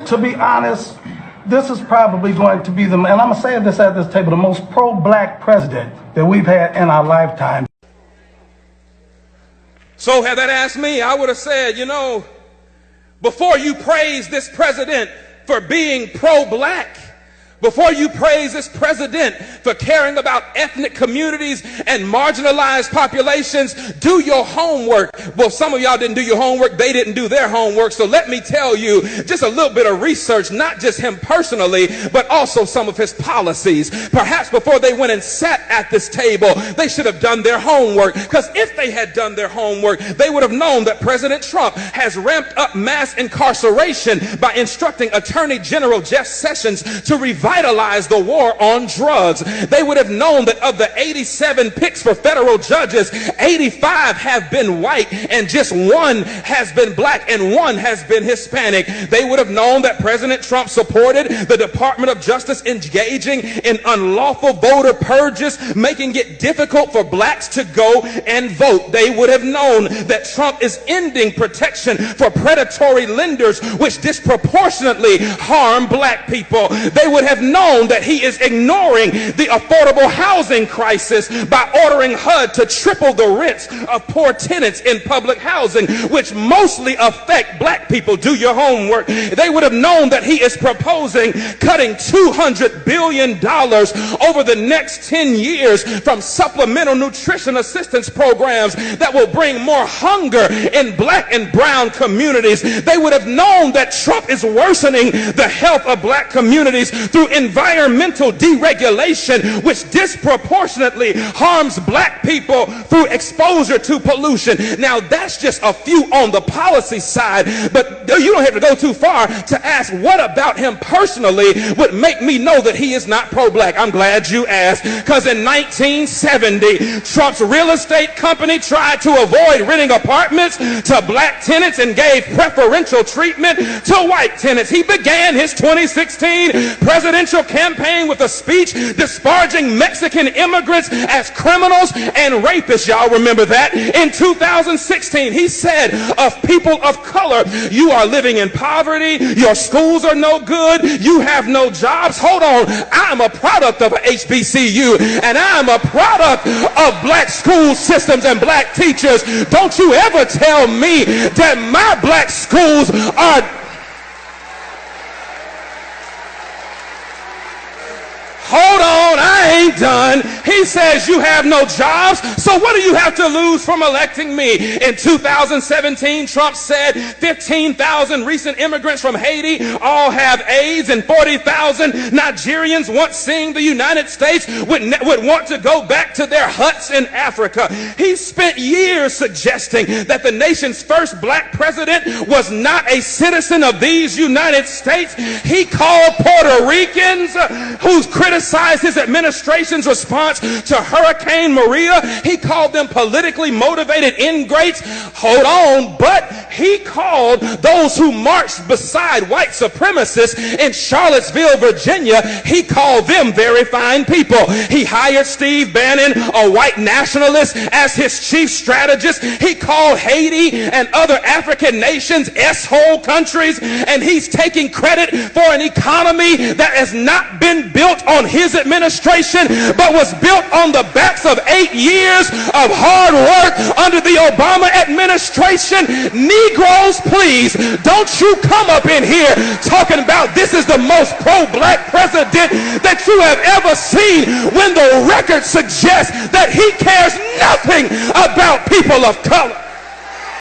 To be honest, this is probably going to be and I'm going to say this at this table, the most pro-black president that we've had in our lifetime. So had that asked me, I would have said, before you praise this president for being pro-black, before you praise this president for caring about ethnic communities and marginalized populations, do your homework. Well, some of y'all didn't do your homework. They didn't do their homework. So let me tell you just a little bit of research, not just him personally, but also some of his policies. Perhaps before they went and sat at this table, they should have done their homework. Because if they had done their homework, they would have known that President Trump has ramped up mass incarceration by instructing Attorney General Jeff Sessions to revitalize the war on drugs. They would have known that of the 87 picks for federal judges, 85 have been white and just one has been black and one has been Hispanic. They would have known that President Trump supported the Department of Justice engaging in unlawful voter purges, making it difficult for blacks to go and vote. They would have known that Trump is ending protection for predatory lenders, which disproportionately harm black people. They would have known that he is ignoring the affordable housing crisis by ordering HUD to triple the rents of poor tenants in public housing, which mostly affect black people. Do your homework. They would have known that he is proposing cutting $200 billion over the next 10 years from supplemental nutrition assistance programs that will bring more hunger in black and brown communities. They would have known that Trump is worsening the health of black communities through environmental deregulation, which disproportionately harms black people through exposure to pollution. Now, that's just a few on the policy side, but you don't have to go too far to ask what about him personally would make me know that he is not pro-black. I'm glad you asked, because in 1970, Trump's real estate company tried to avoid renting apartments to black tenants and gave preferential treatment to white tenants. He began his 2016 presidential campaign with a speech disparaging Mexican immigrants as criminals and rapists. Y'all remember that? In 2016, he said of people of color, you are living in poverty, your schools are no good, you have no jobs. Hold on, I'm a product of a HBCU and I'm a product of black school systems and black teachers. Don't you ever tell me that my black schools are... Hold on, I ain't done. He says you have no jobs, so what do you have to lose from electing me? In 2017, Trump said 15,000 recent immigrants from Haiti all have AIDS, and 40,000 Nigerians once seeing the United States would want to go back to their huts in Africa. He spent years suggesting that the nation's first black president was not a citizen of these United States. He called Puerto Ricans who's criticized his administration's response to Hurricane Maria. He called them politically motivated ingrates. Hold on, but he called those who marched beside white supremacists in Charlottesville, Virginia, he called them very fine people. He hired Steve Bannon, a white nationalist, as his chief strategist. He called Haiti and other African nations S-hole countries, and he's taking credit for an economy that has not been built on his administration, but was built on the backs of 8 years of hard work under the Obama administration. Negroes, please, don't you come up in here talking about this is the most pro-black president that you have ever seen, when the record suggests that he cares nothing about people of color.